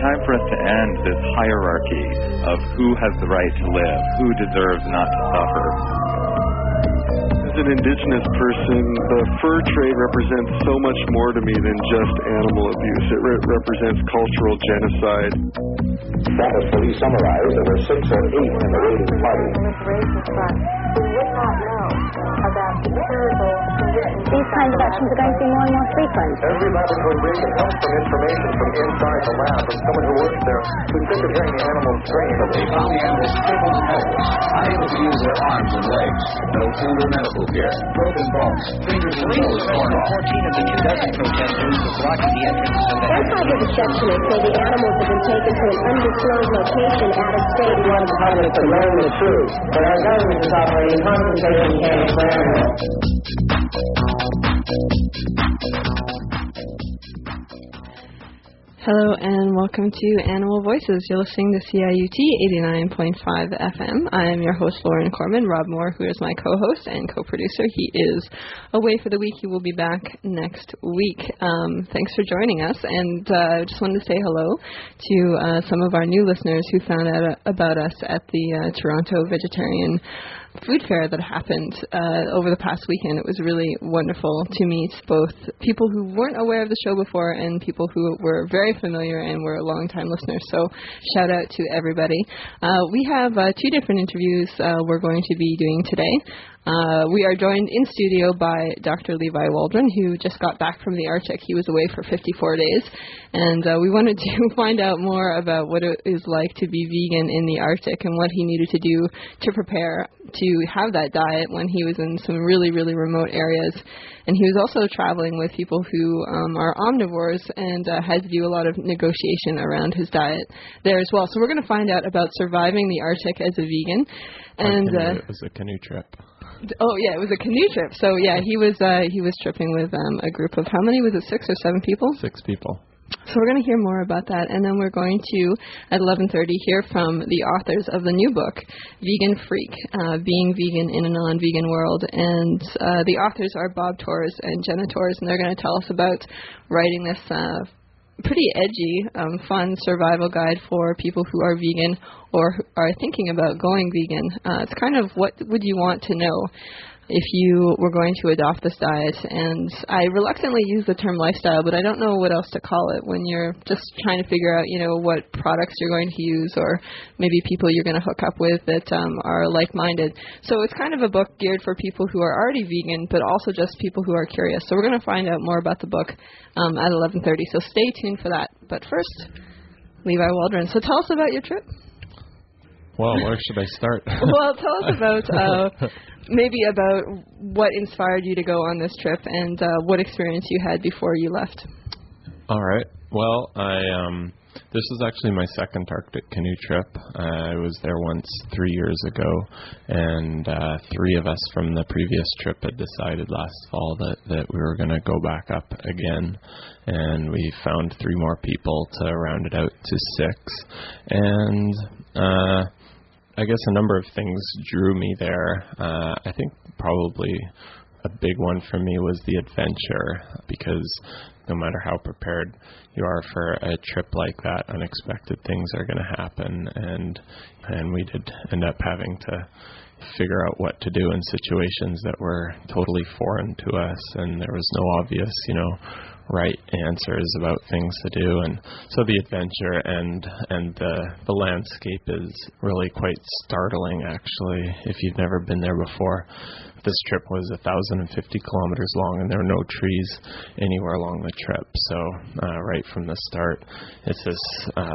time for us to end this hierarchy of who has the right to live, who deserves not to suffer. As an Indigenous person, the fur trade represents so much more to me than just animal abuse. It represents cultural genocide. That was fully summarized. There were 6 or 8 in the raiding party. We would not know about the terrible conditions. These kinds of actions are going to be more and more frequent. Every laboratory briefing comes from information from inside the lab, from someone who works there, who's sick of hearing the animals scream. They found the animals crippled and helpless, unable to use their arms and legs, no food or medical care, broken bones, fingers and toes torn off. 14 of the 2 dozen protesters were blocking the entrance of the... That's why the receptionists say the animals have been taken to an undisclosed location out of state. We want the public to learn the truth, that our government is operating concentration camps for animals. Hello and welcome to Animal Voices. You're listening to CIUT 89.5 FM. I am your host, Lauren Corman. Rob Moore, who is my co-host and co-producer, he is away for the week. He will be back next week. Thanks for joining us. And I just wanted to say hello to some of our new listeners who found out about us at the Toronto Vegetarian Food Fair that happened over the past weekend. It was really wonderful to meet both people who weren't aware of the show before and people who were very familiar and were longtime listeners. So shout out to everybody. We have 2 different interviews we're going to be doing today. We are joined in studio by Dr. Levi Waldron, who just got back from the Arctic. He was away for 54 days, and we wanted to find out more about what it is like to be vegan in the Arctic and what he needed to do to prepare to have that diet when he was in some really, really remote areas. And he was also traveling with people who are omnivores and had to do a lot of negotiation around his diet there as well. So we're going to find out about surviving the Arctic as a vegan. And it was a canoe trip. Oh yeah, it was a canoe trip. So yeah, he was tripping with a group of, how many was it, 6 or 7 people? 6 people. So we're going to hear more about that, and then we're going to, at 11:30, hear from the authors of the new book, Vegan Freak, Being Vegan in a Non-Vegan World. And the authors are Bob Torres and Jenna Torres, and they're going to tell us about writing this pretty edgy, fun survival guide for people who are vegan or who are thinking about going vegan. It's kind of what would you want to know if you were going to adopt this diet. And I reluctantly use the term lifestyle, but I don't know what else to call it when you're just trying to figure out, what products you're going to use or maybe people you're going to hook up with that are like-minded. So it's kind of a book geared for people who are already vegan, but also just people who are curious. So we're going to find out more about the book at 11:30. So stay tuned for that. But first, Levi Waldron. So tell us about your trip. Well, where should I start? Well, tell us about maybe about what inspired you to go on this trip and what experience you had before you left. All right. Well, this was actually my second Arctic canoe trip. I was there once 3 years ago, and 3 of us from the previous trip had decided last fall that we were going to go back up again, and we found 3 more people to round it out to 6. And I guess a number of things drew me there. I think probably a big one for me was the adventure, because no matter how prepared you are for a trip like that, unexpected things are going to happen, and we did end up having to figure out what to do in situations that were totally foreign to us, and there was no obvious, right answers about things to do. And so the adventure and the landscape is really quite startling, actually, if you've never been there before. This trip was 1,050 kilometers long, and there were no trees anywhere along the trip. So right from the start, it's this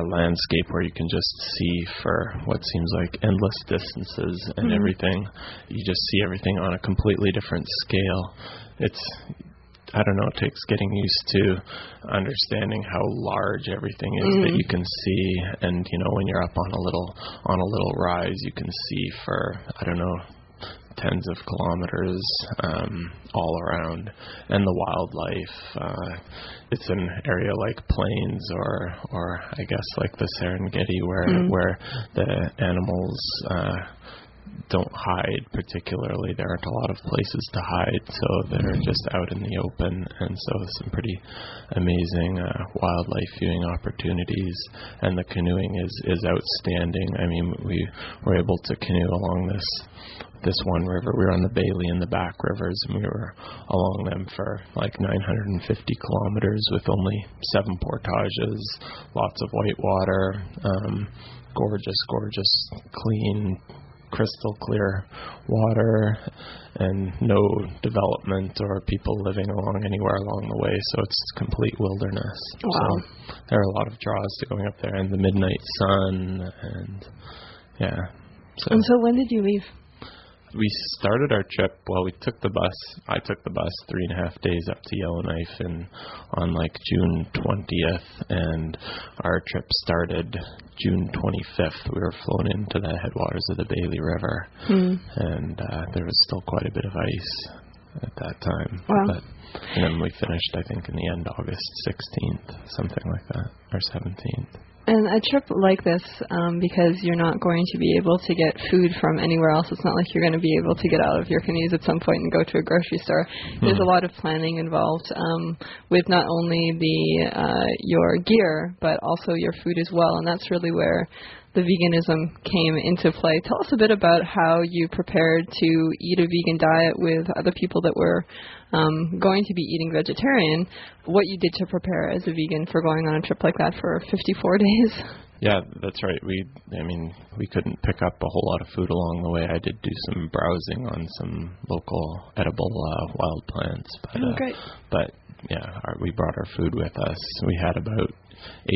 landscape where you can just see for what seems like endless distances and everything. You just see everything on a completely different scale. I don't know, it takes getting used to understanding how large everything is that you can see. And, when you're up on a little rise, you can see for, tens of kilometers all around. And the wildlife, it's an area like plains or I guess like the Serengeti where the animals don't hide particularly. There aren't a lot of places to hide, so they're just out in the open, and so some pretty amazing wildlife viewing opportunities, and the canoeing is outstanding. I mean, we were able to canoe along this one river. We were on the Bailey and the Back rivers, and we were along them for like 950 kilometers with only 7 portages, lots of white water, gorgeous, clean, crystal clear water, and no development or people living anywhere along the way, so it's complete wilderness. Wow. So there are a lot of draws to going up there, and the midnight sun, and yeah. And so when did you leave? We started our trip, we took the bus. I took the bus 3.5 days up to Yellowknife on like June 20th, and our trip started June 25th. We were flown into the headwaters of the Bailey River, and there was still quite a bit of ice at that time. Wow. And then we finished, I think, in the end, August 16th, something like that, or 17th. And a trip like this, because you're not going to be able to get food from anywhere else, it's not like you're going to be able to get out of your canoes at some point and go to a grocery store. There's a lot of planning involved with not only your gear, but also your food as well, and that's really where the veganism came into play. Tell us a bit about how you prepared to eat a vegan diet with other people that were going to be eating vegetarian, what you did to prepare as a vegan for going on a trip like that for 54 days. Yeah, that's right. We couldn't pick up a whole lot of food along the way. I did do some browsing on some local edible wild plants. But, great. But yeah, we brought our food with us. We had about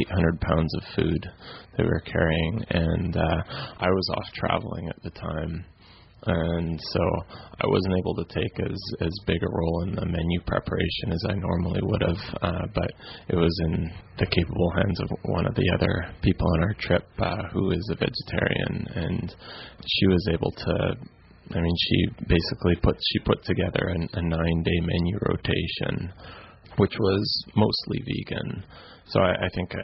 800 pounds of food that we were carrying, and I was off traveling at the time, and so I wasn't able to take as big a role in the menu preparation as I normally would have, but it was in the capable hands of one of the other people on our trip who is a vegetarian, and she was able to, she basically put together a 9-day menu rotation, which was mostly vegan. So I think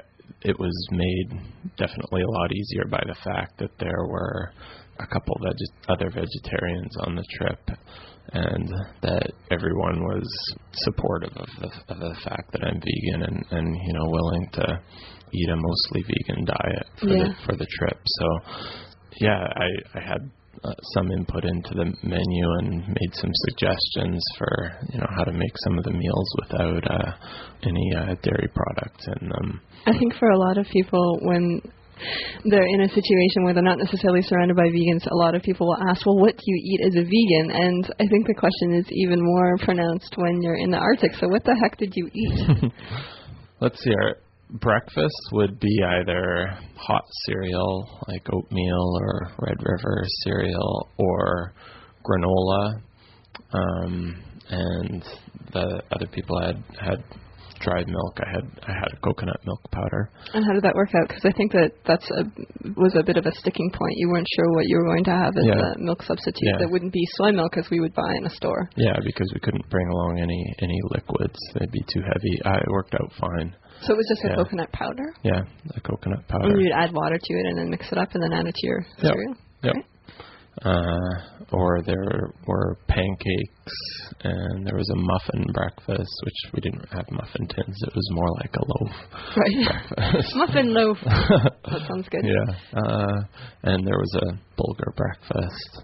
it was made definitely a lot easier by the fact that there were a couple of other vegetarians on the trip, and that everyone was supportive of the fact that I'm vegan and willing to eat a mostly vegan diet for the trip. So yeah, I had some input into the menu and made some suggestions for how to make some of the meals without any dairy products in them. I think for a lot of people, when they're in a situation where they're not necessarily surrounded by vegans, a lot of people will ask, well, what do you eat as a vegan? And I think the question is even more pronounced when you're in the Arctic. So what the heck did you eat? Let's see. Our breakfast would be either hot cereal like oatmeal or Red River cereal, or granola, and the other people had dried milk. I had a coconut milk powder. And how did that work out? Because I think that was a bit of a sticking point. You weren't sure what you were going to have as a milk substitute that wouldn't be soy milk as we would buy in a store. Yeah, because we couldn't bring along any liquids. They'd be too heavy. It worked out fine. So it was just a coconut powder? Yeah, a coconut powder. And you'd add water to it and then mix it up and then add it to your cereal? Yep. Right? Or there were pancakes, and there was a muffin breakfast, which we didn't have muffin tins. It was more like a loaf. Right. Muffin loaf. That sounds good. Yeah. And there was a bulgur breakfast.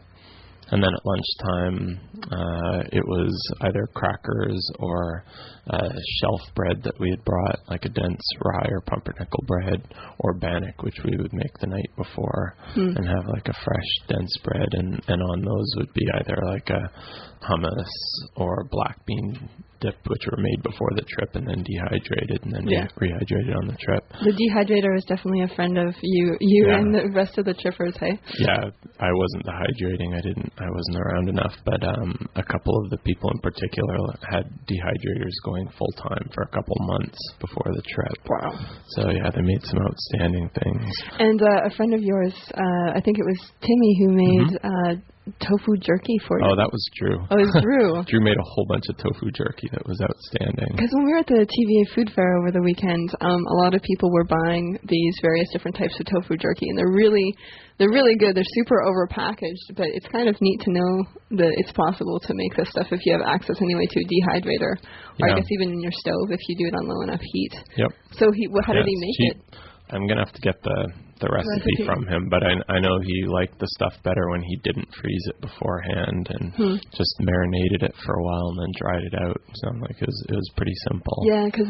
And then at lunchtime, it was either crackers or shelf bread that we had brought, like a dense rye or pumpernickel bread, or bannock, which we would make the night before and have like a fresh, dense bread. And on those would be either like a hummus or black bean dip, which were made before the trip and then dehydrated and then rehydrated on the trip. The dehydrator is definitely a friend of you and the rest of the trippers, hey? Yeah, I wasn't dehydrating. I wasn't around enough, but a couple of the people in particular had dehydrators going full time for a couple months before the trip. Wow. So yeah, they made some outstanding things. And a friend of yours, I think it was Timmy, who made tofu jerky for you. Oh, that was Drew. Oh, it was Drew. Drew made a whole bunch of tofu jerky that was outstanding. Because when we were at the TVA Food Fair over the weekend, a lot of people were buying these various different types of tofu jerky, and they're really good. They're super overpackaged, but it's kind of neat to know that it's possible to make this stuff if you have access anyway to a dehydrator, or I guess even in your stove if you do it on low enough heat. Yep. So how did he make it? I'm going to have to get the recipe from him, but I know he liked the stuff better when he didn't freeze it beforehand and just marinated it for a while and then dried it out. So like it was pretty simple. Yeah, because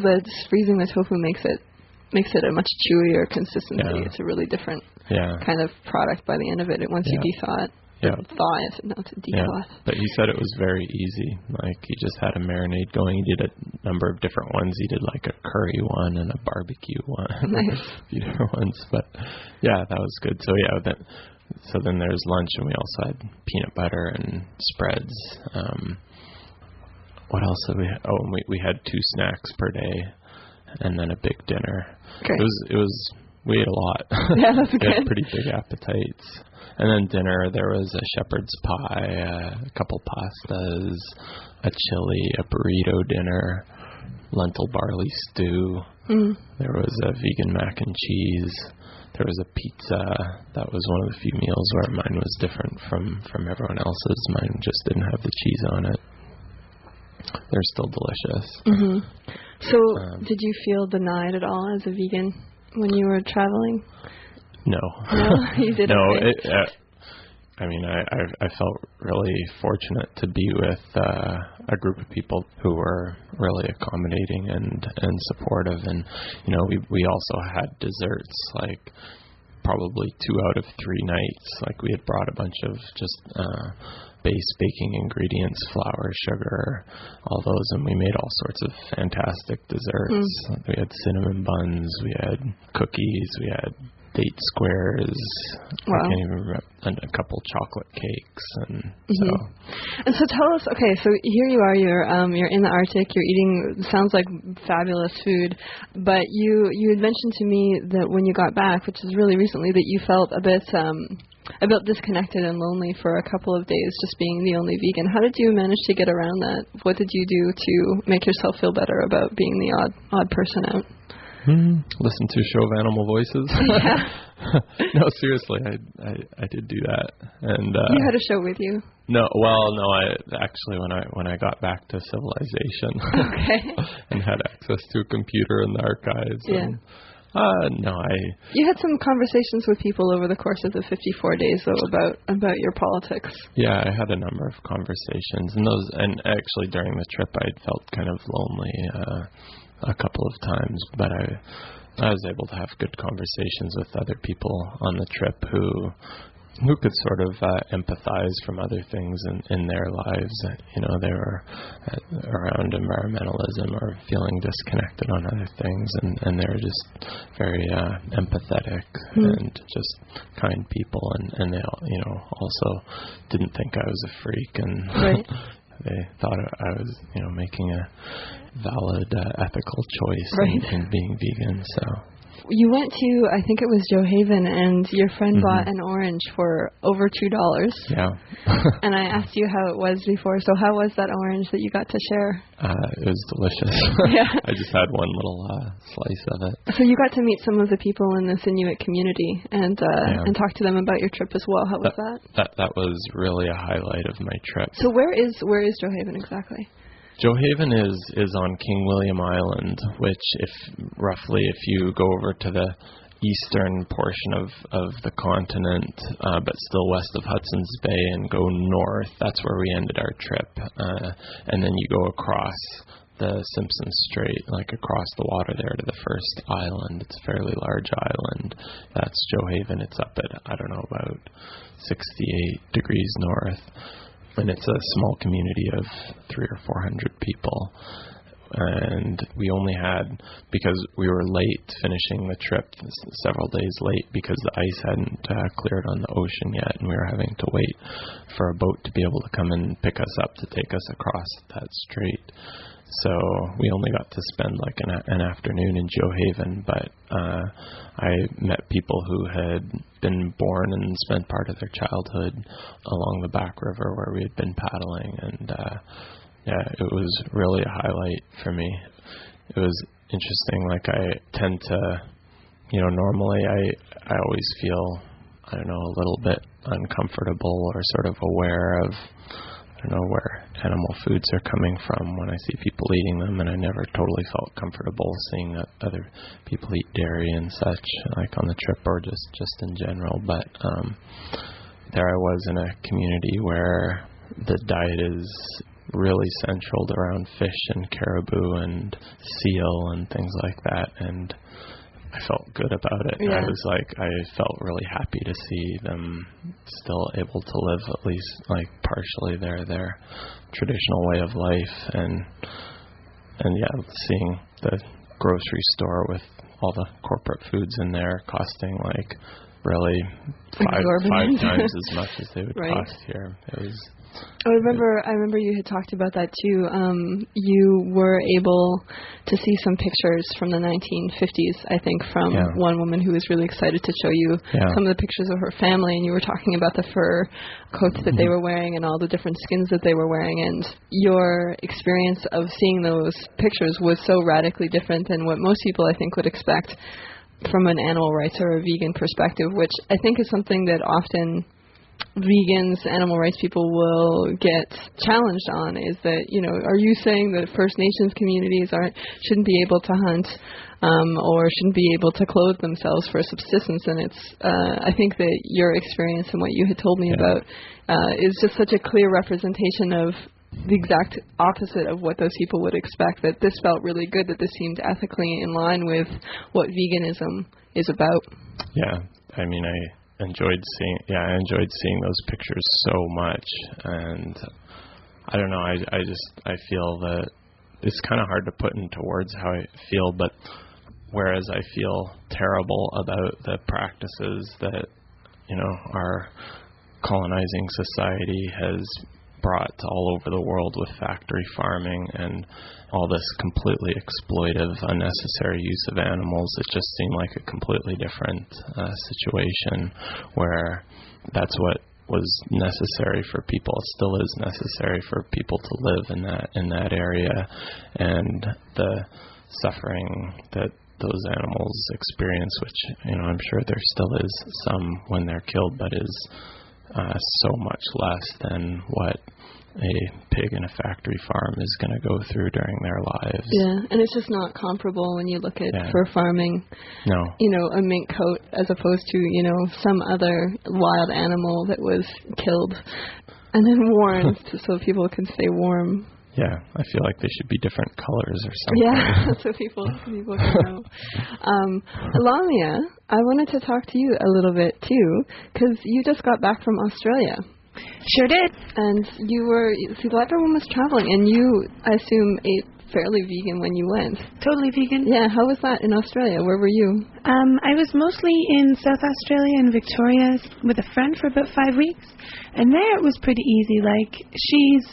freezing the tofu makes it a much chewier consistency. Yeah. It's a really different kind of product by the end of it once you de-thaw it. Yeah. Thaw it, not to de-thaw. Yeah. But he said it was very easy. Like he just had a marinade going. He did a number of different ones. He did like a curry one and a barbecue one. Nice. A few different ones. But yeah, that was good. So then there's lunch, and we also had peanut butter and spreads. What else did we have? Oh, and we had 2 snacks per day and then a big dinner. Okay. We ate a lot. Yeah, that's good. We had pretty big appetites. And then dinner, there was a shepherd's pie, a couple pastas, a chili, a burrito dinner, lentil barley stew. There was a vegan mac and cheese. There was a pizza. That was one of the few meals where mine was different from everyone else's. Mine just didn't have the cheese on it. They're still delicious. So did you feel denied at all as a vegan when you were traveling? No. No, you didn't. No, I felt really fortunate to be with a group of people who were really accommodating and supportive, and we also had desserts, like probably 2 out of 3 nights. Like we had brought a bunch of just base baking ingredients, flour, sugar, all those, and we made all sorts of fantastic desserts. We had cinnamon buns, we had cookies, we had date squares. Wow. I can't even remember, and a couple chocolate cakes, and so tell us. Okay, so here you are. You're in the Arctic. You're eating. Sounds like fabulous food. But you had mentioned to me that when you got back, which is really recently, that you felt a bit disconnected and lonely for a couple of days, just being the only vegan. How did you manage to get around that? What did you do to make yourself feel better about being the odd person out? Listen to a show of Animal Voices. Yeah. No, seriously, I did do that. And you had a show with you? No, I actually when I got back to civilization, and had access to a computer in the archives. Yeah. You had some conversations with people over the course of the 54 days, though, about your politics. Yeah, I had a number of conversations, and actually during the trip I felt kind of lonely a couple of times, but I was able to have good conversations with other people on the trip who could sort of empathize from other things in their lives. They were around environmentalism or feeling disconnected on other things, and they were just very empathetic and just kind people, and they also didn't think I was a freak, and right. They thought I was, making a valid ethical choice in being vegan. So you went to, I think it was Joe Haven, and your friend bought an orange for over $2. Yeah. And I asked you how it was before. So how was that orange that you got to share? It was delicious. Yeah. I just had one little slice of it. So you got to meet some of the people in this Inuit community and talk to them about your trip as well. How was that? That was really a highlight of my trip. So where is Joe Haven exactly? Joe Haven is on King William Island, which if you go over to the eastern portion of the continent, but still west of Hudson's Bay, and go north, that's where we ended our trip. And then you go across the Simpson Strait, like across the water there to the first island. It's a fairly large island. That's Joe Haven. It's up at, about 68 degrees north. And it's a small community of 300 or 400 people. and we only had, because we were late finishing the trip, several days late because the ice hadn't cleared on the ocean yet, and we were having to wait for a boat to be able to come and pick us up to take us across that strait. So we only got to spend like an afternoon in Joe Haven, but I met people who had been born and spent part of their childhood along the back river where we had been paddling, and it was really a highlight for me. It was interesting. Like, I tend to, normally I always feel, I don't know, a little bit uncomfortable or sort of aware of, where animal foods are coming from when I see people eating them, and I never totally felt comfortable seeing that other people eat dairy and such, like on the trip or just in general. But there I was in a community where the diet is really centered around fish and caribou and seal and things like that, and I felt good about it. Yeah. I felt really happy to see them still able to live at least like partially their traditional way of life, and seeing the grocery store with all the corporate foods in there costing like really five times as much as they would cost here. It was. I remember you had talked about that too. You were able to see some pictures from the 1950s, I think, from one woman who was really excited to show you some of the pictures of her family, and you were talking about the fur coats that they were wearing and all the different skins that they were wearing, and your experience of seeing those pictures was so radically different than what most people, I think, would expect from an animal rights or a vegan perspective, which I think is something that often vegans, animal rights people will get challenged on, is that, are you saying that First Nations communities shouldn't be able to hunt or shouldn't be able to clothe themselves for subsistence? And it's, I think that your experience and what you had told me about is just such a clear representation of the exact opposite of what those people would expect, that this felt really good, that this seemed ethically in line with what veganism is about. Yeah, I mean, I enjoyed seeing those pictures so much, and I don't know, I feel that it's kind of hard to put into words how I feel, but whereas I feel terrible about the practices that, our colonizing society has brought all over the world with factory farming and all this completely exploitive, unnecessary use of animals, it just seemed like a completely different situation where that's what was necessary for people. It still is necessary for people to live in that area, and the suffering that those animals experience, which I'm sure there still is some when they're killed, but is so much less than what a pig in a factory farm is going to go through during their lives. Yeah, and it's just not comparable when you look at fur farming. No. A mink coat as opposed to, some other wild animal that was killed and then worn so people can stay warm. Yeah, I feel like they should be different colors or something. Yeah, so people can know. Lamia, I wanted to talk to you a little bit too, because you just got back from Australia. Sure did. And the other one was traveling, and you, I assume, ate fairly vegan when you went. Totally vegan. Yeah, how was that in Australia? Where were you? I was mostly in South Australia and Victoria with a friend for about 5 weeks, and there it was pretty easy. Like, she's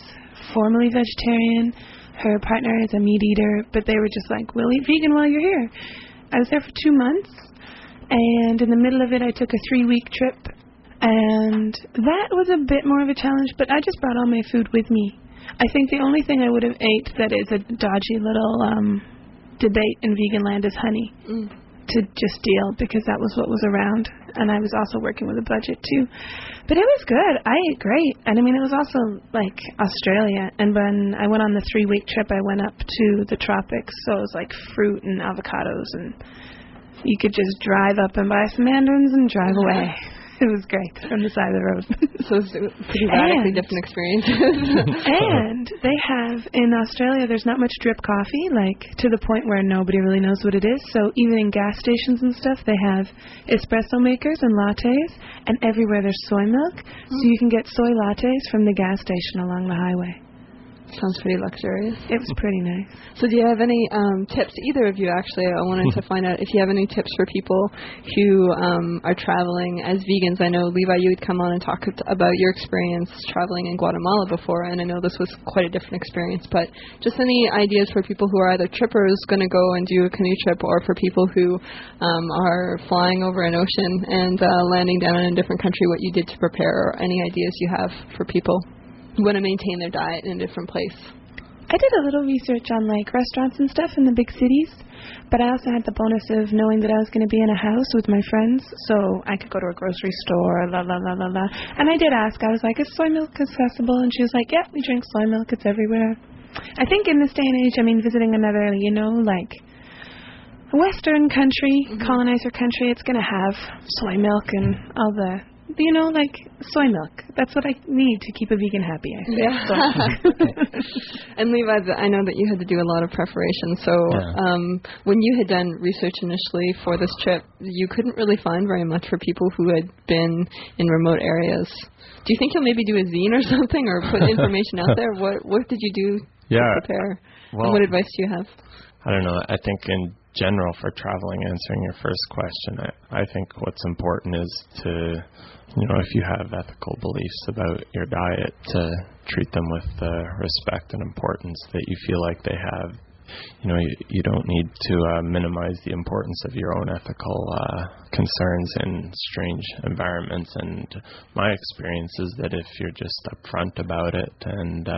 formerly vegetarian, her partner is a meat eater, but they were just like, we'll eat vegan while you're here. I was there for 2 months, and in the middle of it I took a 3-week trip, and that was a bit more of a challenge, but I just brought all my food with me. I think the only thing I would have ate that is a dodgy little debate in vegan land is honey. To just deal, because that was what was around, and I was also working with a budget too. But it was good. I ate great, and I mean, it was also like Australia, and when I went on the 3-week trip, I went up to the tropics, so it was like fruit and avocados, and you could just drive up and buy some mandarins and drive away. It was great from the side of the road. So it's pretty radically different experiences. And they have, in Australia, there's not much drip coffee, like to the point where nobody really knows what it is. So even in gas stations and stuff, they have espresso makers and lattes, and everywhere there's soy milk. So you can get soy lattes from the gas station along the highway. Sounds pretty luxurious. It was pretty nice. So do you have any tips, either of you actually? I wanted to find out if you have any tips for people who are traveling as vegans. I know, Levi, you had come on and talked about your experience traveling in Guatemala before, and I know this was quite a different experience, but just any ideas for people who are either trippers going to go and do a canoe trip, or for people who are flying over an ocean and landing down in a different country, what you did to prepare, or any ideas you have for people who want to maintain their diet in a different place? I did a little research on like restaurants and stuff in the big cities, but I also had the bonus of knowing that I was going to be in a house with my friends, so I could go to a grocery store, And I did ask, I was like, is soy milk accessible? And she was like, yeah, we drink soy milk, it's everywhere. I think in this day and age, I mean, visiting another, like Western country, colonizer country, it's going to have soy milk and all the, like soy milk. That's what I need to keep a vegan happy, I think. Yeah. And Levi, I know that you had to do a lot of preparation. So when you had done research initially for this trip, you couldn't really find very much for people who had been in remote areas. Do you think you'll maybe do a zine or something, or put information out there? What did you do to prepare? Well, and what advice do you have? I don't know. I think in general for traveling, answering your first question, I think what's important is to, if you have ethical beliefs about your diet, to treat them with the respect and importance that you feel like they have. You don't need to minimize the importance of your own ethical concerns in strange environments. And my experience is that if you're just upfront about it and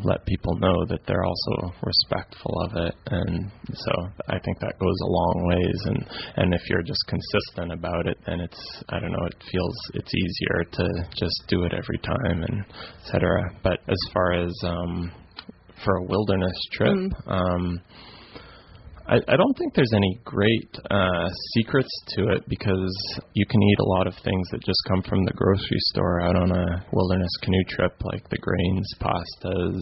let people know that they're also respectful of it, and so I think that goes a long ways. And if you're just consistent about it, then it feels it's easier to just do it every time, and et cetera. But as far as for a wilderness trip, I don't think there's any great secrets to it, because you can eat a lot of things that just come from the grocery store out on a wilderness canoe trip, like the grains, pastas,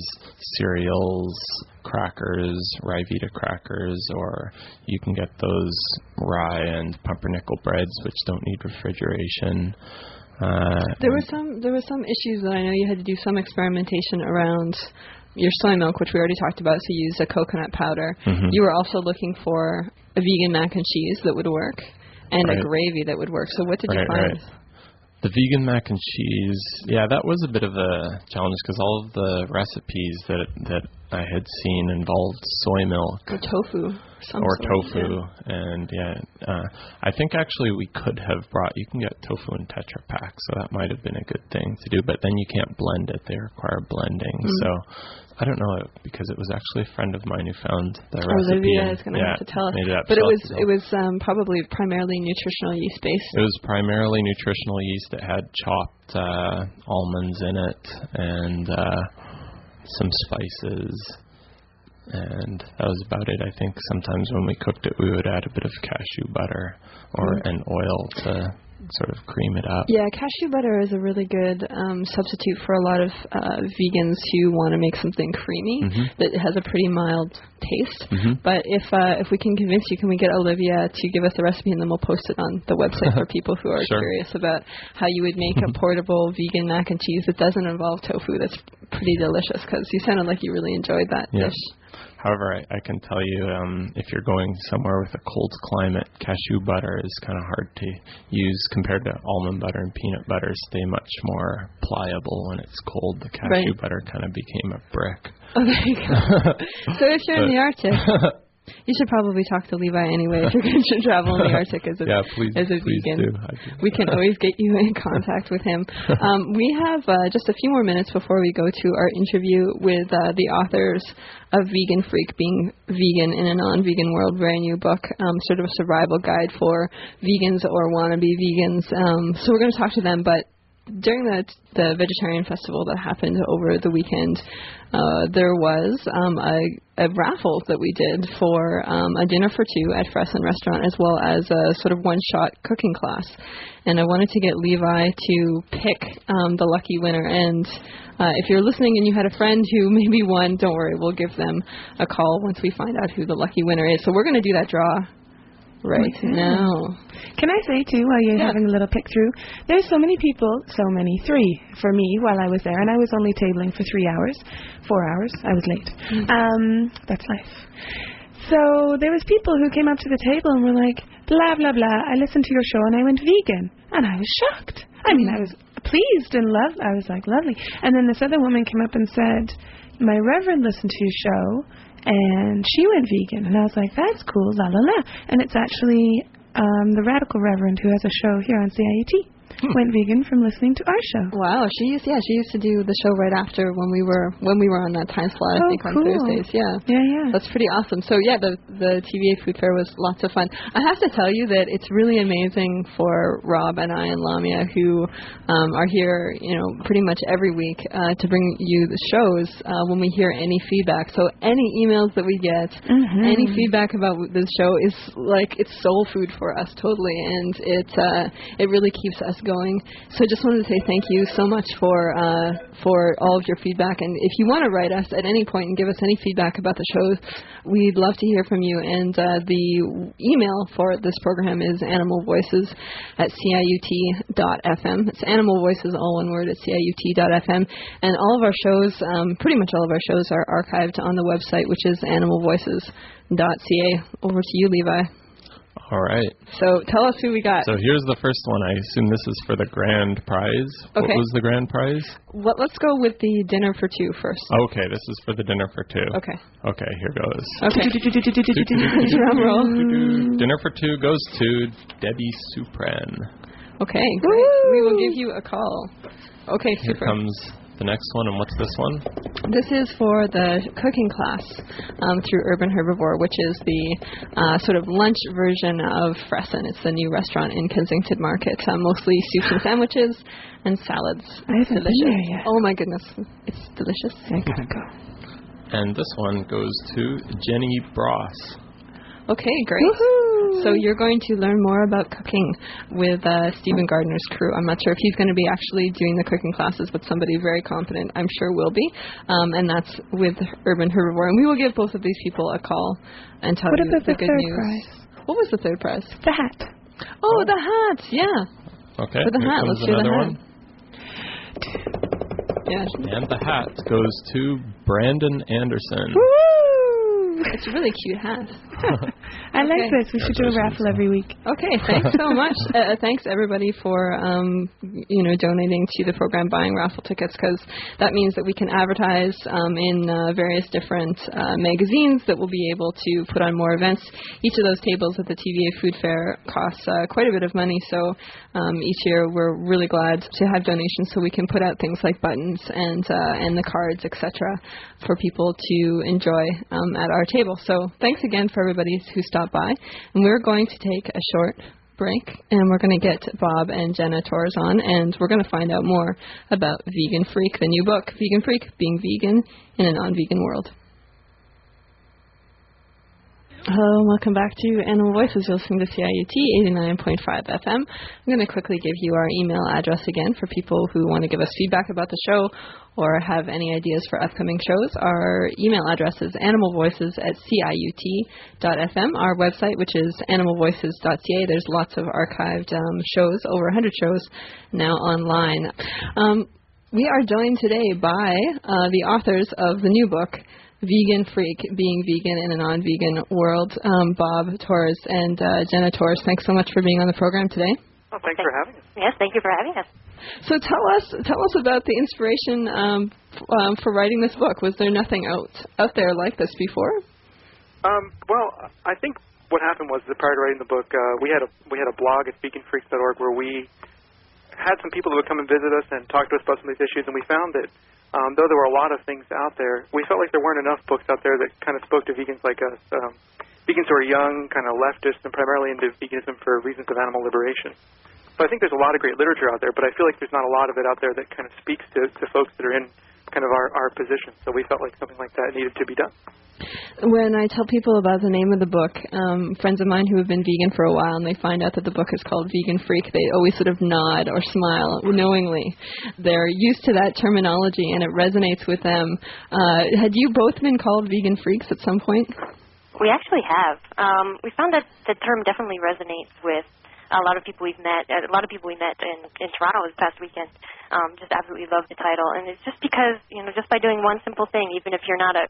cereals, crackers, Rye-Vita crackers, or you can get those rye and pumpernickel breads, which don't need refrigeration. There were some issues that I know you had to do some experimentation around your soy milk, which we already talked about, so you used a coconut powder. You were also looking for a vegan mac and cheese that would work, and a gravy that would work. So what did you find? The vegan mac and cheese, that was a bit of a challenge, because all of the recipes that I had seen involved soy milk. Or tofu. And I think actually we could have you can get tofu in Tetra Pak, so that might have been a good thing to do, but then you can't blend it. They require blending. So I don't know, because it was actually a friend of mine who found the recipe. Olivia is going to have to tell us. But it was probably primarily nutritional yeast based. It was primarily nutritional yeast. It had chopped almonds in it, and some spices, and that was about it. I think sometimes when we cooked it, we would add a bit of cashew butter and oil to sort of cream it up. Yeah, cashew butter is a really good substitute for a lot of vegans who want to make something creamy that has a pretty mild taste. But if we can convince you, can we get Olivia to give us the recipe, and then we'll post it on the website for people who are curious about how you would make a portable vegan mac and cheese that doesn't involve tofu. That's pretty delicious, because you sounded like you really enjoyed that dish. However, I can tell you, if you're going somewhere with a cold climate, cashew butter is kind of hard to use compared to almond butter and peanut butter. Stay much more pliable when it's cold. The cashew butter kind of became a brick. Oh, there you go. So if you're in the Arctic, you should probably talk to Levi anyway if you're going to travel in the Arctic as a vegan. Do. We can always get you in contact with him. We have just a few more minutes before we go to our interview with the authors of Vegan Freak, Being Vegan in a Non-Vegan World, very new book, sort of a survival guide for vegans or wannabe vegans. So we're going to talk to them, but during the vegetarian festival that happened over the weekend, there was a raffle that we did for a dinner for two at Fresson Restaurant, as well as a sort of one-shot cooking class. And I wanted to get Levi to pick the lucky winner. And if you're listening and you had a friend who maybe won, don't worry, we'll give them a call once we find out who the lucky winner is. So we're going to do that draw right now. Can I say, too, while you're having a little pick through, there's so many people, three for me while I was there, and I was only tabling for 4 hours. I was late. That's life. So there was people who came up to the table and were like, blah, blah, blah, I listened to your show and I went vegan. And I was shocked. I mean, I was pleased and loved. I was like, lovely. And then this other woman came up and said, my reverend listened to your show and she went vegan. And I was like, that's cool, la, la, la. And it's actually the radical reverend who has a show here on CIUT. Went vegan from listening to our show. Wow, she used to do the show right after when we were on that time slot. I think on Thursdays. Yeah. That's pretty awesome. So yeah, the TVA Food Fair was lots of fun. I have to tell you that it's really amazing for Rob and I and Lamia, who are here, pretty much every week to bring you the shows when we hear any feedback. So any emails that we get, any feedback about this show is like it's soul food for us totally, and it really keeps us going. So just wanted to say thank you so much for all of your feedback, and if you want to write us at any point and give us any feedback about the shows, we'd love to hear from you. And the email for this program is AnimalVoices@CIUT.fm. It's Animal Voices, all one word, at CIUT.fm. And all of our shows, pretty much all of our shows, are archived on the website, which is AnimalVoices.ca. Over to you, Levi. All right. So tell us who we got. So here's the first one. I assume this is for the grand prize. Okay. What was the grand prize? Well, let's go with the dinner for two first. Okay, this is for the dinner for two. Okay. Okay, here goes. Okay. Drum roll. Dinner for two goes to Debbie Supran. Okay, great. We will give you a call. Okay, super. Here comes the next one, and what's this one? This is for the cooking class through Urban Herbivore, which is the sort of lunch version of Fresson. It's the new restaurant in Kensington Market. Mostly soups and sandwiches and salads. I haven't been there yet. Oh my goodness, it's delicious. I gotta go. And this one goes to Jenny Bross. Okay, great. Woohoo! So you're going to learn more about cooking with Stephen Gardner's crew. I'm not sure if he's going to be actually doing the cooking classes, but somebody very competent, I'm sure, will be. And that's with Urban Herbivore. And we will give both of these people a call and tell you the good news. Prize? What was the third prize? The hat. Oh, the hat. Yeah. Okay. For the hat. Let's do the hat. One. Yeah. And the hat goes to Brandon Anderson. Woo! It's a really cute hat. I like this. We should do a raffle every week. Okay, thanks so much. Thanks everybody for donating to the program, buying raffle tickets, because that means that we can advertise in various different magazines that will be able to put on more events. Each of those tables at the TVA Food Fair costs quite a bit of money, so each year we're really glad to have donations so we can put out things like buttons and the cards, etc., for people to enjoy at our table. So thanks again for everybody who stopped by. And we're going to take a short break, and we're going to get Bob and Jenna Torres on, and we're going to find out more about Vegan Freak, the new book, Vegan Freak, Being Vegan in a Non-Vegan World. Hello and welcome back to Animal Voices. You're listening to CIUT 89.5 FM. I'm going to quickly give you our email address again for people who want to give us feedback about the show or have any ideas for upcoming shows. Our email address is animalvoices@ciut.fm. Our website, which is AnimalVoices.ca. There's lots of archived shows, over 100 shows now online. We are joined today by the authors of the new book, Vegan Freak, Being Vegan in a Non-Vegan World, Bob Torres and Jenna Torres. Thanks so much for being on the program today. Oh, thanks for having us. Yes, thank you for having us. So tell us about the inspiration for writing this book. Was there nothing out there like this before? Well, I think what happened was that prior to writing the book, we had a blog at veganfreaks.org where we had some people who would come and visit us and talk to us about some of these issues, and we found that though there were a lot of things out there, we felt like there weren't enough books out there that kind of spoke to vegans like us, vegans who are young, kind of leftist, and primarily into veganism for reasons of animal liberation. So I think there's a lot of great literature out there, but I feel like there's not a lot of it out there that kind of speaks to folks that are in kind of our position. So we felt like something like that needed to be done. When I tell people about the name of the book, friends of mine who have been vegan for a while and they find out that the book is called Vegan Freak, they always sort of nod or smile knowingly. They're used to that terminology and it resonates with them. Had you both been called Vegan Freaks at some point? We actually have. We found that the term definitely resonates with a lot of people we've met. A lot of people we met in Toronto this past weekend just absolutely love the title, and it's just because just by doing one simple thing, even if you're not a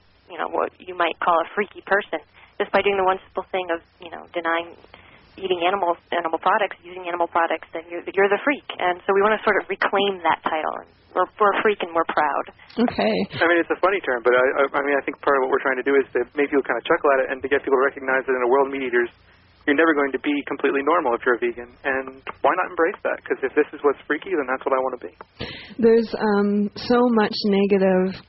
what you might call a freaky person, just by doing the one simple thing of denying eating animal products, using animal products, then you're the freak. And so we want to sort of reclaim that title. We're a freak and we're proud. Okay. I mean, it's a funny term, but I think part of what we're trying to do is to make people kind of chuckle at it and to get people to recognize that in a world of meat eaters, you're never going to be completely normal if you're a vegan. And why not embrace that? Because if this is what's freaky, then that's what I want to be. There's so much negative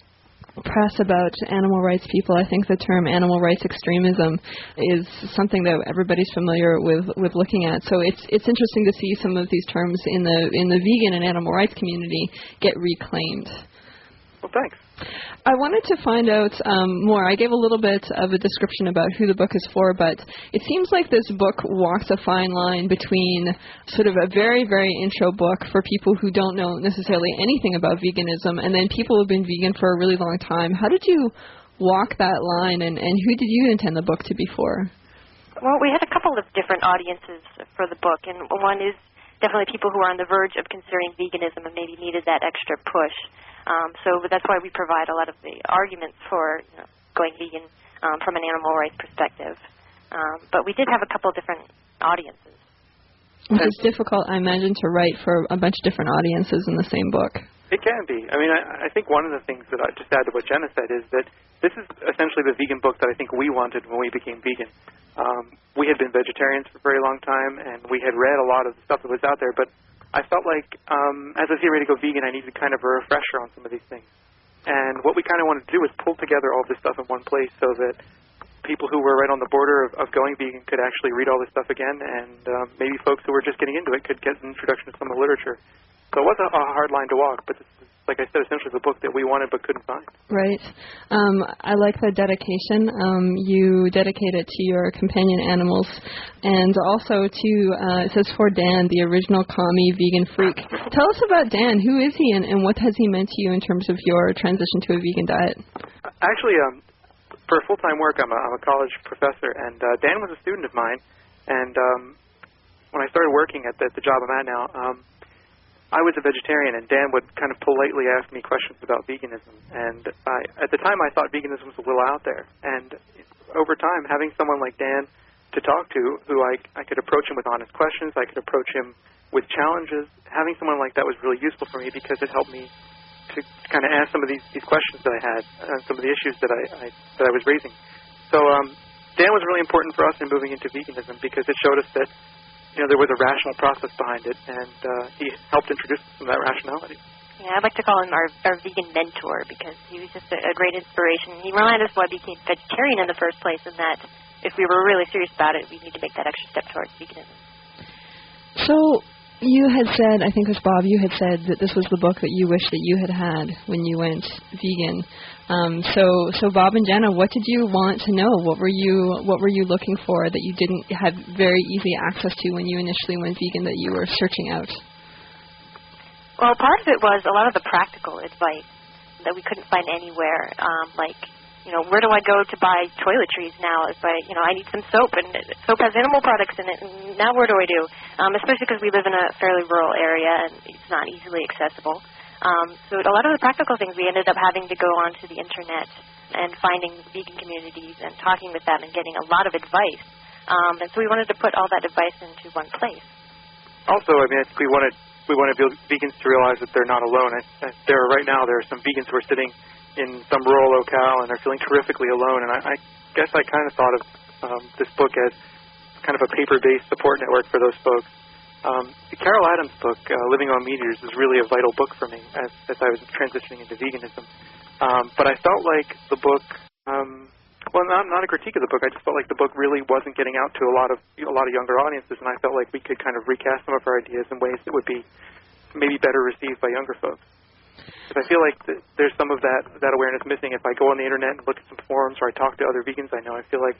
press about animal rights people. I think the term animal rights extremism is something that everybody's familiar with looking at. So it's interesting to see some of these terms in the vegan and animal rights community get reclaimed. Well, thanks. I wanted to find out more. I gave a little bit of a description about who the book is for, but it seems like this book walks a fine line between sort of a very, very intro book for people who don't know necessarily anything about veganism, and then people who have been vegan for a really long time. How did you walk that line, and who did you intend the book to be for? Well, we had a couple of different audiences for the book, and one is definitely people who are on the verge of considering veganism and maybe needed that extra push. So that's why we provide a lot of the arguments for going vegan from an animal rights perspective. But we did have a couple of different audiences. It's difficult, I imagine, to write for a bunch of different audiences in the same book. It can be. I mean, I think one of the things that I just add to what Jenna said is that this is essentially the vegan book that I think we wanted when we became vegan. We had been vegetarians for a very long time, and we had read a lot of the stuff that was out there, but I felt like as I was getting ready to go vegan, I needed kind of a refresher on some of these things. And what we kind of wanted to do was pull together all this stuff in one place so that people who were right on the border of going vegan could actually read all this stuff again, and maybe folks who were just getting into it could get an introduction to some of the literature. So it was a hard line to walk, but this is, like I said, essentially the book that we wanted but couldn't find. Right. I like the dedication. You dedicate it to your companion animals, and also to, it says, for Dan, the original commie vegan freak. Tell us about Dan. Who is he, and what has he meant to you in terms of your transition to a vegan diet? Actually, for full-time work, I'm a college professor, and Dan was a student of mine. And when I started working at the job I'm at now, I was a vegetarian, and Dan would kind of politely ask me questions about veganism. And at the time, I thought veganism was a little out there. And over time, having someone like Dan to talk to, who I could approach him with honest questions, I could approach him with challenges, having someone like that was really useful for me because it helped me to kind of ask some of these questions that I had, some of the issues that I was raising. So Dan was really important for us in moving into veganism because it showed us that there was a rational process behind it, and he helped introduce some of that rationality. Yeah, I'd like to call him our vegan mentor because he was just a great inspiration. He reminded us why we became vegetarian in the first place, and that if we were really serious about it, we need to make that extra step towards veganism. So you had said, I think it was Bob, you had said that this was the book that you wish that you had when you went vegan. So Bob and Jenna, what did you want to know? What were you looking for that you didn't have very easy access to when you initially went vegan that you were searching out? Well, part of it was a lot of the practical advice that we couldn't find anywhere, where do I go to buy toiletries now? It's like, I need some soap, and soap has animal products in it, and now where do I do? Especially because we live in a fairly rural area, and it's not easily accessible. So a lot of the practical things, we ended up having to go onto the Internet and finding vegan communities and talking with them and getting a lot of advice. And so we wanted to put all that advice into one place. Also, I think we wanted vegans to realize that they're not alone. Right now there are some vegans who are sitting in some rural locale and they're feeling terrifically alone. And I guess I kind of thought of this book as kind of a paper-based support network for those folks. The Carol Adams book, Living on Meat Eaters, is really a vital book for me as I was transitioning into veganism. But I felt like the book, not a critique of the book, I just felt like the book really wasn't getting out to a lot of younger audiences, and I felt like we could kind of recast some of our ideas in ways that would be maybe better received by younger folks. Because I feel like there's some of that awareness missing. If I go on the Internet and look at some forums or I talk to other vegans I know, I feel like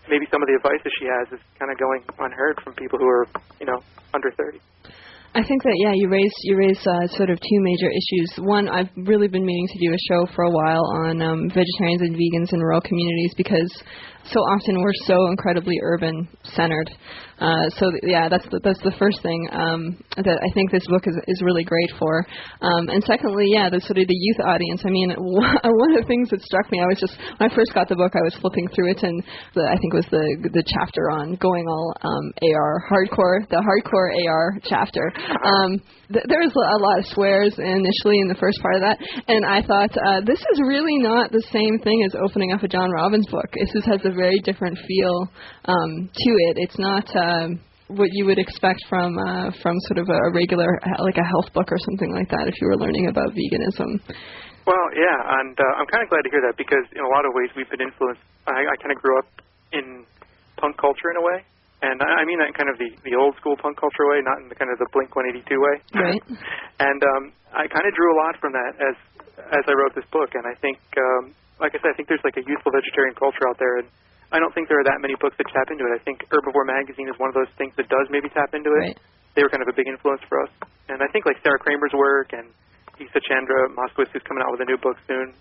maybe some of the advice that she has is kind of going unheard from people who are, under 30. I think that, yeah, you raise sort of two major issues. One, I've really been meaning to do a show for a while on vegetarians and vegans in rural communities, because so often we're so incredibly urban centered. That's the first thing that I think this book is really great for. And secondly, the sort of the youth audience. I mean, one of the things that struck me, when I first got the book, I was flipping through it, and I think it was the chapter on going all AR hardcore, the hardcore AR chapter. There was a lot of swears initially in the first part of that, and I thought, this is really not the same thing as opening up a John Robbins book. This has a very different feel to it. It's not what you would expect from sort of a regular, like a health book or something like that, if you were learning about veganism. Well, yeah, and I'm kind of glad to hear that, because in a lot of ways we've been influenced. I kind of grew up in punk culture in a way. And I mean that in kind of the old school punk culture way, not in the kind of the Blink-182 way. Right. And I kind of drew a lot from that as I wrote this book. And I think, like I said, I think there's like a youthful vegetarian culture out there, and I don't think there are that many books that tap into it. I think Herbivore Magazine is one of those things that does maybe tap into it. Right. They were kind of a big influence for us. And I think like Sarah Kramer's work and Isa Chandra Moskowitz, who's coming out with a new book soon,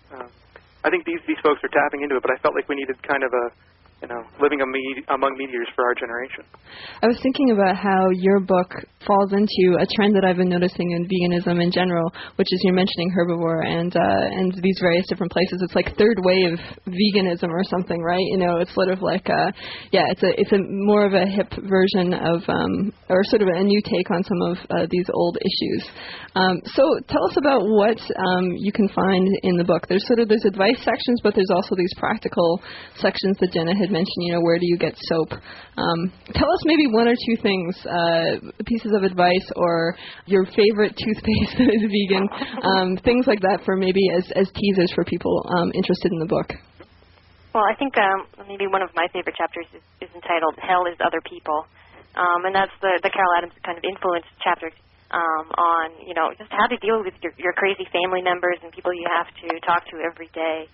I think these folks are tapping into it, but I felt like we needed kind of living among meteors for our generation. I was thinking about how your book falls into a trend that I've been noticing in veganism in general, which is you're mentioning herbivore and these various different places. It's like third wave veganism or something, right? It's sort of like it's a more of a hip version of or sort of a new take on some of these old issues. So tell us about what you can find in the book. There's advice sections, but there's also these practical sections that Jenna had mentioned, where do you get soap? Tell us maybe one or two things, pieces of advice, or your favorite toothpaste that is vegan, things like that, for maybe as teasers for people interested in the book. Well, I think maybe one of my favorite chapters is entitled Hell is Other People, and that's the Carol Adams kind of influence chapter on, just how to deal with your crazy family members and people you have to talk to every day.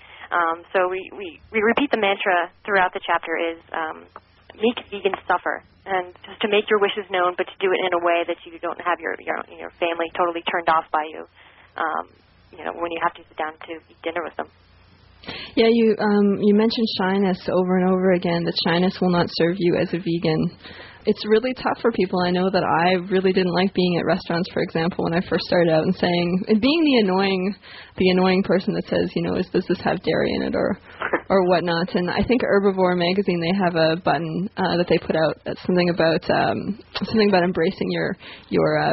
So we repeat the mantra throughout the chapter is make vegans suffer, and just to make your wishes known, but to do it in a way that you don't have your family totally turned off by you, when you have to sit down to eat dinner with them. Yeah, you mentioned shyness over and over again, that shyness will not serve you as a vegan. It's really tough for people. I know that I really didn't like being at restaurants, for example, when I first started out, and being the annoying person that says, does this have dairy in it or whatnot. And I think Herbivore Magazine, they have a button that they put out that's something about embracing your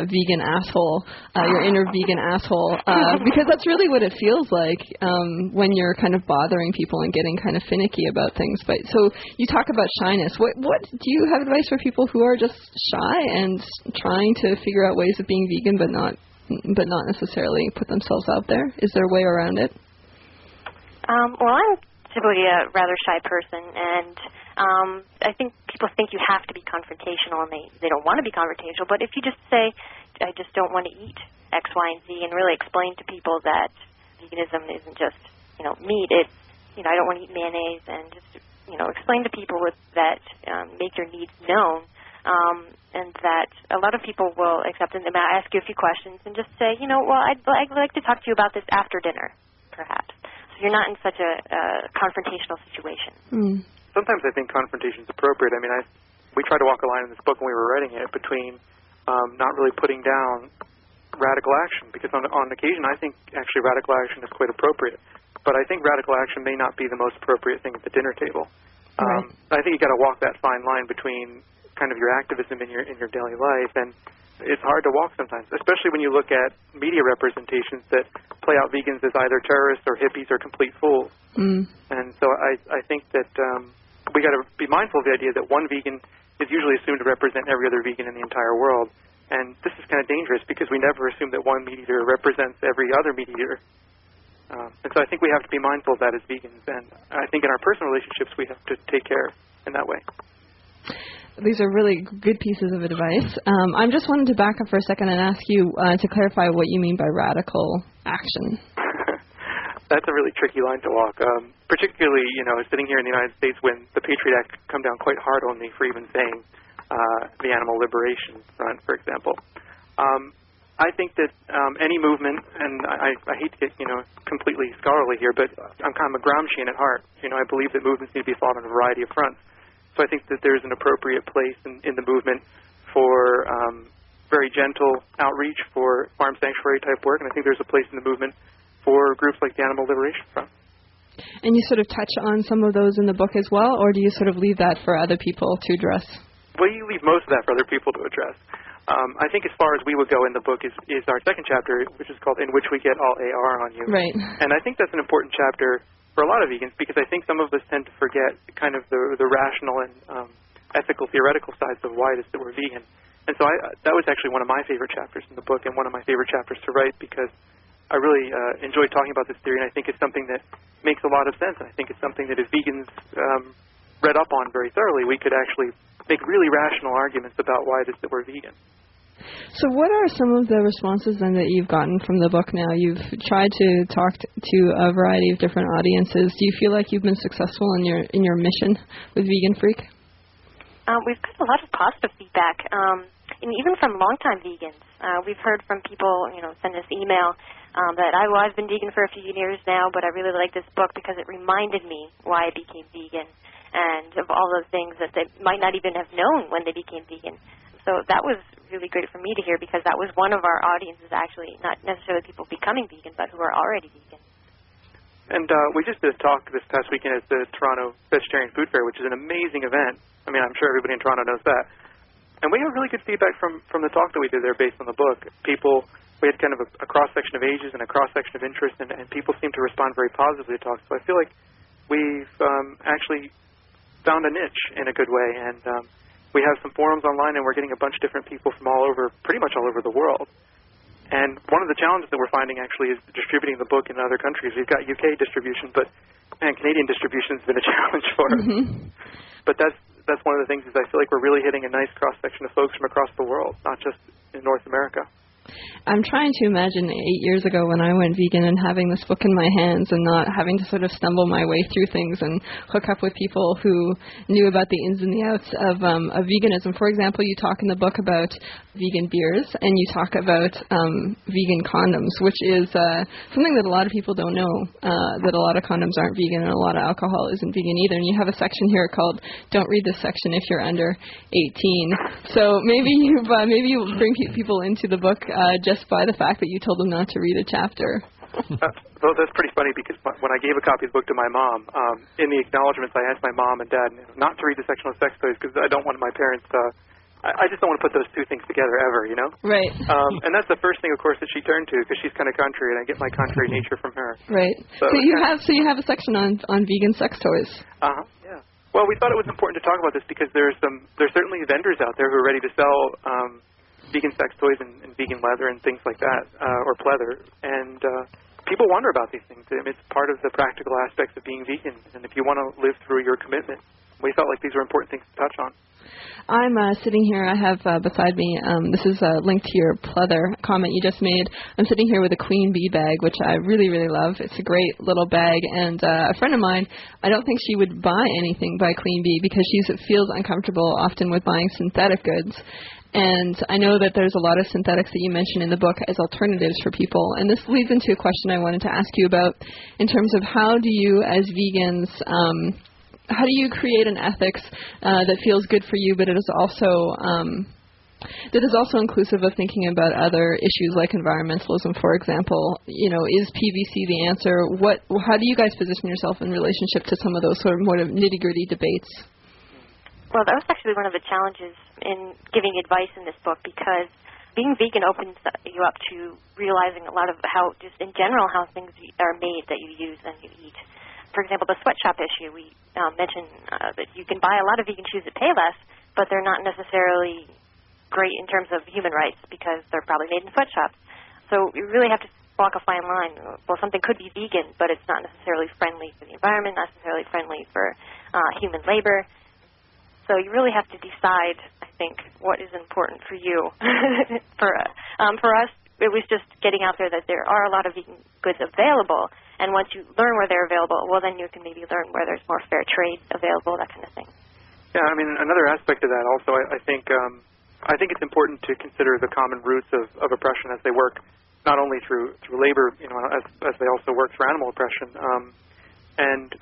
vegan asshole, your inner vegan asshole, because that's really what it feels like when you're kind of bothering people and getting kind of finicky about things. But so you talk about shyness. What do you have advice for people who are just shy and trying to figure out ways of being vegan, but not necessarily put themselves out there? Is there a way around it? Well, I'm typically a rather shy person, and I think people think you have to be confrontational, and they don't want to be confrontational. But if you just say, I just don't want to eat X, Y, and Z, and really explain to people that veganism isn't just meat, it's I don't want to eat mayonnaise, and just explain to people that make your needs known, and that a lot of people will accept it. And I ask you a few questions and just say, I'd like to talk to you about this after dinner, perhaps. So you're not in such a confrontational situation. Sometimes I think confrontation is appropriate. I mean, we tried to walk a line in this book when we were writing it between not really putting down radical action, because on occasion I think actually radical action is quite appropriate. But I think radical action may not be the most appropriate thing at the dinner table. Right. I think you got to walk that fine line between kind of your activism in your daily life, and it's hard to walk sometimes, especially when you look at media representations that play out vegans as either terrorists or hippies or complete fools. And so I think that we got to be mindful of the idea that one vegan is usually assumed to represent every other vegan in the entire world, and this is kind of dangerous because we never assume that one meat eater represents every other meat eater. And so I think we have to be mindful of that as vegans, and I think in our personal relationships we have to take care in that way. These are really good pieces of advice. I'm just wanting to back up for a second and ask you to clarify what you mean by radical action. That's a really tricky line to walk, particularly, sitting here in the United States when the Patriot Act come down quite hard on me for even saying the Animal Liberation Front, for example. I think that any movement, and I hate to get completely scholarly here, but I'm kind of a Gramscian at heart. I believe that movements need to be fought on a variety of fronts. So I think that there's an appropriate place in the movement for very gentle outreach for farm sanctuary type work, and I think there's a place in the movement for groups like the Animal Liberation Front. And you sort of touch on some of those in the book as well, or do you sort of leave that for other people to address? Well, you leave most of that for other people to address. I think as far as we would go in the book is our second chapter, which is called In Which We Get All AR on You. Right. And I think that's an important chapter for a lot of vegans because I think some of us tend to forget kind of the rational and ethical, theoretical sides of why it is that we're vegan. And so that was actually one of my favorite chapters in the book and one of my favorite chapters to write because I really enjoy talking about this theory, and I think it's something that makes a lot of sense. And I think it's something that if vegans read up on very thoroughly, we could actually make really rational arguments about why it is that we're vegan. So what are some of the responses then that you've gotten from the book now? You've tried to talk to a variety of different audiences. Do you feel like you've been successful in your mission with Vegan Freak? We've got a lot of positive feedback, and even from longtime vegans. We've heard from people, send us email that I've been vegan for a few years now, but I really like this book because it reminded me why I became vegan and of all those things that they might not even have known when they became vegan. So that was really great for me to hear because that was one of our audiences actually, not necessarily people becoming vegan, but who are already vegan. And we just did a talk this past weekend at the Toronto Vegetarian Food Fair, which is an amazing event. I mean, I'm sure everybody in Toronto knows that. And we had really good feedback from the talk that we did there based on the book. We had kind of a cross-section of ages and a cross-section of interest, and people seemed to respond very positively to talk. So I feel like we've actually found a niche in a good way, and we have some forums online, and we're getting a bunch of different people from pretty much all over the world. And one of the challenges that we're finding actually is distributing the book in other countries. We've got UK distribution, but Canadian distribution has been a challenge for us. Mm-hmm. But that's one of the things is I feel like we're really hitting a nice cross-section of folks from across the world, not just in North America. I'm trying to imagine 8 years ago when I went vegan and having this book in my hands and not having to sort of stumble my way through things and hook up with people who knew about the ins and the outs of veganism. For example, you talk in the book about vegan beers and you talk about vegan condoms, which is something that a lot of people don't know, that a lot of condoms aren't vegan and a lot of alcohol isn't vegan either. And you have a section here called Don't Read This Section If You're Under 18. So maybe you bring people into the book just by the fact that you told them not to read a chapter. Well, that's pretty funny because when I gave a copy of the book to my mom, in the acknowledgments I asked my mom and dad not to read the section on sex toys because I don't want my parents I just don't want to put those two things together ever, Right. And that's the first thing, of course, that she turned to because she's kind of contrary, and I get my contrary nature from her. Right. So you have a section on vegan sex toys. Yeah. Well, we thought it was important to talk about this because there's certainly vendors out there who are ready to sell vegan sex toys and vegan leather and things like that, or pleather. And people wonder about these things. I mean, it's part of the practical aspects of being vegan. And if you want to live through your commitment, we felt like these were important things to touch on. I'm sitting here. I have beside me, this is linked to your pleather comment you just made. I'm sitting here with a queen bee bag, which I really, really love. It's a great little bag. And a friend of mine, I don't think she would buy anything by Queen Bee because she feels uncomfortable often with buying synthetic goods. And I know that there's a lot of synthetics that you mentioned in the book as alternatives for people. And this leads into a question I wanted to ask you about in terms of how do you as vegans, how do you create an ethics that feels good for you, but it is also inclusive of thinking about other issues like environmentalism, for example. Is PVC the answer? How do you guys position yourself in relationship to some of those sort of more nitty-gritty debates? Well, that was actually one of the challenges in giving advice in this book because being vegan opens you up to realizing a lot of how, just in general, how things are made that you use and you eat. For example, the sweatshop issue, we mentioned that you can buy a lot of vegan shoes that pay less, but they're not necessarily great in terms of human rights because they're probably made in sweatshops. So you really have to walk a fine line. Well, something could be vegan, but it's not necessarily friendly for the environment, not necessarily friendly for human labor. So you really have to decide, I think, what is important for you. For us, it was just getting out there that there are a lot of vegan goods available, and once you learn where they're available, well, then you can maybe learn where there's more fair trade available, that kind of thing. Yeah, I mean, another aspect of that also, I think I think it's important to consider the common roots of oppression as they work, not only through labor, as they also work through animal oppression. And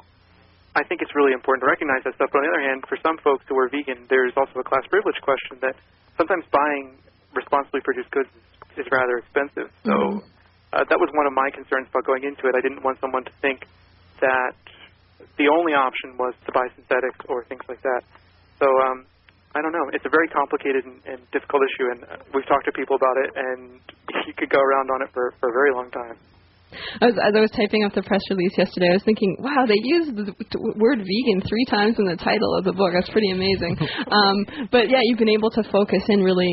I think it's really important to recognize that stuff. But on the other hand, for some folks who are vegan, there's also a class privilege question that sometimes buying responsibly produced goods is rather expensive. So that was one of my concerns about going into it. I didn't want someone to think that the only option was to buy synthetics or things like that. So I don't know. It's a very complicated and difficult issue, and we've talked to people about it, and you could go around on it for a very long time. As I was typing up the press release yesterday, I was thinking, wow, they used the word vegan 3 times in the title of the book. That's pretty amazing. But, yeah, you've been able to focus in really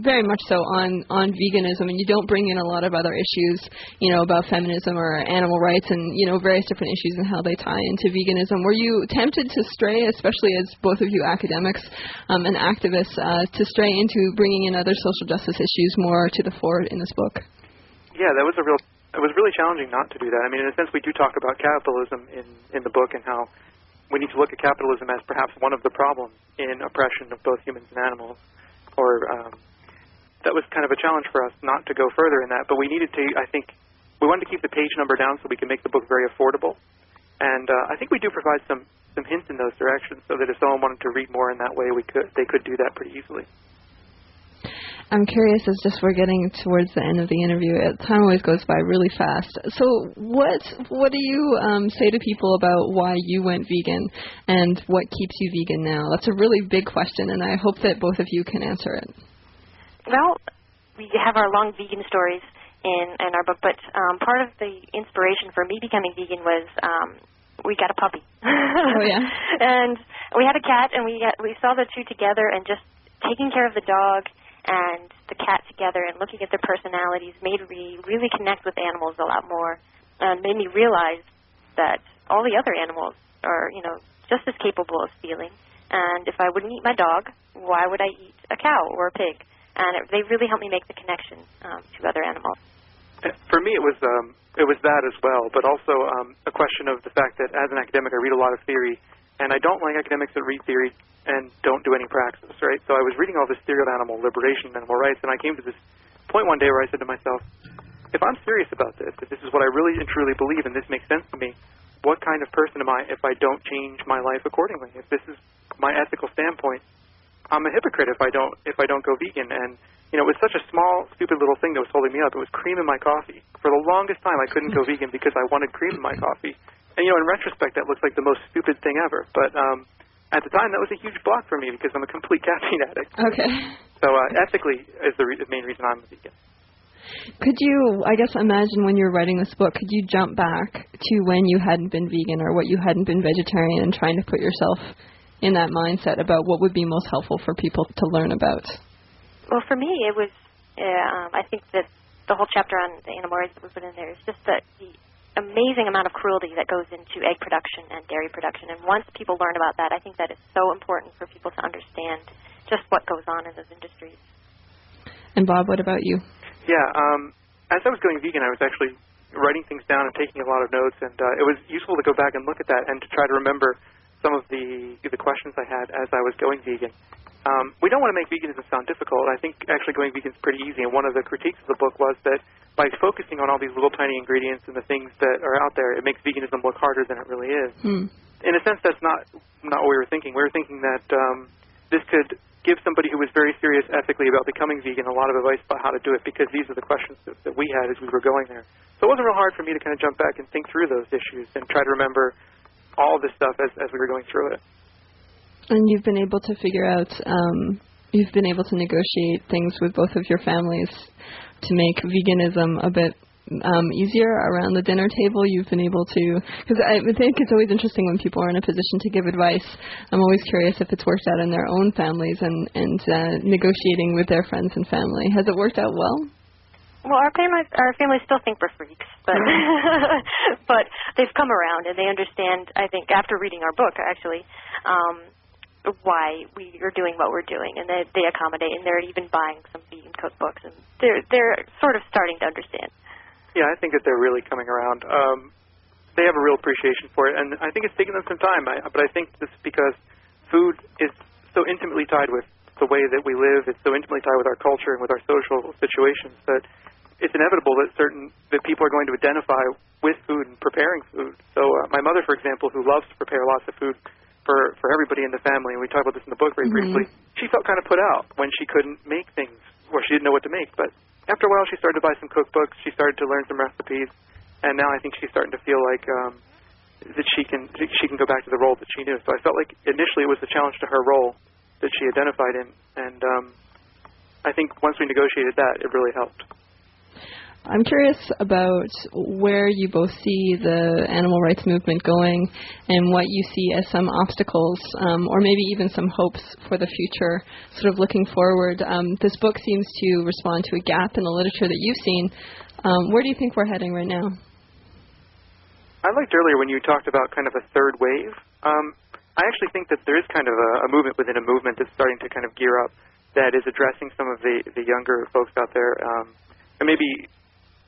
very much so on veganism, and you don't bring in a lot of other issues, about feminism or animal rights and, various different issues and how they tie into veganism. Were you tempted to stray, especially as both of you academics and activists, to stray into bringing in other social justice issues more to the fore in this book? Yeah, it was really challenging not to do that. I mean, in a sense, we do talk about capitalism in the book and how we need to look at capitalism as perhaps one of the problems in oppression of both humans and animals. Or that was kind of a challenge for us not to go further in that. But we needed to, I think, we wanted to keep the page number down so we could make the book very affordable. And I think we do provide some hints in those directions so that if someone wanted to read more in that way, they could do that pretty easily. I'm curious, as just we're getting towards the end of the interview, time always goes by really fast. So what do you say to people about why you went vegan and what keeps you vegan now? That's a really big question, and I hope that both of you can answer it. Well, we have our long vegan stories in our book, but part of the inspiration for me becoming vegan was we got a puppy. Oh, yeah? And we had a cat, and we saw the two together, and just taking care of the dog and the cat together and looking at their personalities made me really connect with animals a lot more and made me realize that all the other animals are, just as capable of feeling. And if I wouldn't eat my dog, why would I eat a cow or a pig? And they really helped me make the connection to other animals. For me, it was that as well, but also a question of the fact that as an academic, I read a lot of theory, and I don't like academics that read theory and don't do any praxis, right? So I was reading all this theory of animal liberation, animal rights, and I came to this point one day where I said to myself, if I'm serious about this, if this is what I really and truly believe and this makes sense to me, what kind of person am I if I don't change my life accordingly? If this is my ethical standpoint, I'm a hypocrite if I don't go vegan. And, it was such a small, stupid little thing that was holding me up. It was cream in my coffee. For the longest time, I couldn't go vegan because I wanted cream in my coffee. And, in retrospect, that looks like the most stupid thing ever. But at the time, that was a huge block for me because I'm a complete caffeine addict. Okay. So ethically is the main reason I'm a vegan. Could you, I guess, imagine when you were writing this book, could you jump back to when you hadn't been vegan or what you hadn't been vegetarian and trying to put yourself in that mindset about what would be most helpful for people to learn about? Well, for me, it was, I think that the whole chapter on the animal rights that we put in there is just the amazing amount of cruelty that goes into egg production and dairy production. And once people learn about that, I think that is so important for people to understand just what goes on in those industries. And Bob, what about you? Yeah, as I was going vegan, I was actually writing things down and taking a lot of notes, and it was useful to go back and look at that and to try to remember some of the questions I had as I was going vegan. We don't want to make veganism sound difficult. I think actually going vegan is pretty easy, and one of the critiques of the book was that by focusing on all these little tiny ingredients and the things that are out there, it makes veganism look harder than it really is. In a sense, that's not what we were thinking. We were thinking that this could give somebody who was very serious ethically about becoming vegan a lot of advice about how to do it, because these are the questions that we had as we were going there. So it wasn't real hard for me to kind of jump back and think through those issues and try to remember all this stuff as we were going through it. And you've been able to figure out, you've been able to negotiate things with both of your families to make veganism a bit easier around the dinner table. You've been able to, because I think it's always interesting when people are in a position to give advice. I'm always curious if it's worked out in their own families and negotiating with their friends and family. Has it worked out well? Well, our families still think we're freaks, but but they've come around and they understand, I think, after reading our book, actually, why we are doing what we're doing, and they accommodate, and they're even buying some vegan cookbooks, and they're sort of starting to understand. Yeah, I think that they're really coming around. They have a real appreciation for it, and I think it's taken them some time, but I think this is because food is so intimately tied with the way that we live. It's so intimately tied with our culture and with our social situations that it's inevitable that people are going to identify with food and preparing food. So my mother, for example, who loves to prepare lots of food for everybody in the family, and we talk about this in the book very briefly, she felt kind of put out when she couldn't make things, or she didn't know what to make. But after a while, she started to buy some cookbooks. She started to learn some recipes, and now I think she's starting to feel like that she can go back to the role that she knew. So I felt like initially it was a challenge to her role that she identified in, and I think once we negotiated that, it really helped. I'm curious about where you both see the animal rights movement going and what you see as some obstacles or maybe even some hopes for the future, sort of looking forward. This book seems to respond to a gap in the literature that you've seen. Where do you think we're heading right now? I liked earlier when you talked about kind of a third wave. I actually think that there is kind of a movement within a movement that's starting to kind of gear up that is addressing some of the younger folks out there and maybe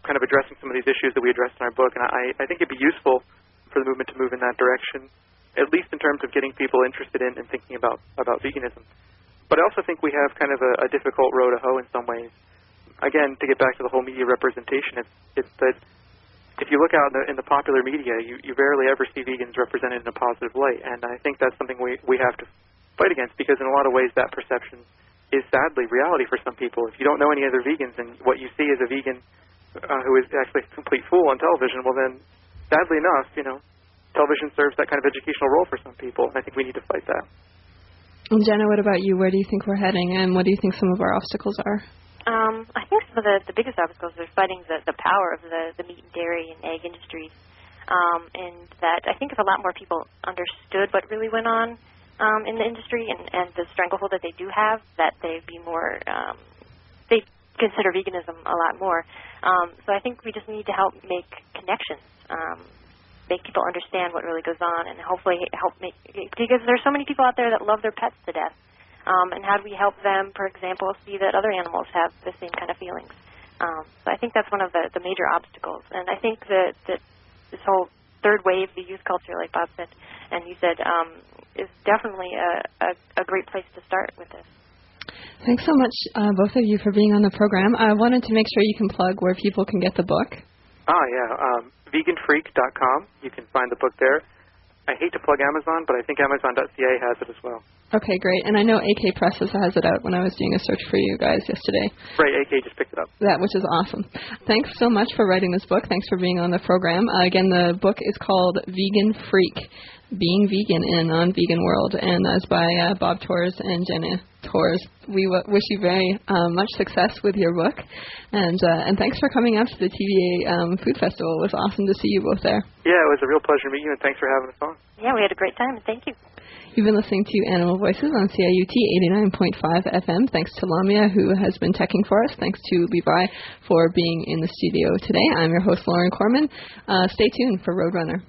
kind of addressing some of these issues that we addressed in our book. And I think it'd be useful for the movement to move in that direction, at least in terms of getting people interested in and thinking about veganism. But I also think we have kind of a difficult row to hoe in some ways. Again, to get back to the whole media representation, it's that if you look out in the popular media, you rarely ever see vegans represented in a positive light. And I think that's something we have to fight against, because in a lot of ways that perception is sadly reality for some people. If you don't know any other vegans and what you see is a vegan who is actually a complete fool on television, well then, sadly enough, television serves that kind of educational role for some people, and I think we need to fight that. And Jenna, what about you? Where do you think we're heading, and what do you think some of our obstacles are? I think some of the biggest obstacles are fighting the power of the meat and dairy and egg industries, and that I think if a lot more people understood what really went on in the industry and the stranglehold that they do have, that they'd be more, they'd consider veganism a lot more. So I think we just need to help make connections, make people understand what really goes on, and hopefully help make, because there's so many people out there that love their pets to death. And how do we help them, for example, see that other animals have the same kind of feelings? So I think that's one of the major obstacles. And I think that this whole third wave, the youth culture, like Bob said, and you said, is definitely a great place to start with this. Thanks so much, both of you, for being on the program. I wanted to make sure you can plug where people can get the book. Veganfreak.com. You can find the book there. I hate to plug Amazon, but I think Amazon.ca has it as well. Okay, great. And I know AK Presses has it out when I was doing a search for you guys yesterday. Right, AK just picked it up. That, which is awesome. Thanks so much for writing this book. Thanks for being on the program. Again, the book is called Vegan Freak, Being Vegan in a Non-Vegan World, and that's by Bob Torres and Jenna Torres. We wish you very much success with your book, and thanks for coming out to the TVA Food Festival. It was awesome to see you both there. Yeah, it was a real pleasure to meet you, and thanks for having us on. Yeah, we had a great time, and thank you. You've been listening to Animal Voices on CIUT 89.5 FM. Thanks to Lamia, who has been teching for us. Thanks to Levi for being in the studio today. I'm your host, Lauren Corman. Stay tuned for Roadrunner.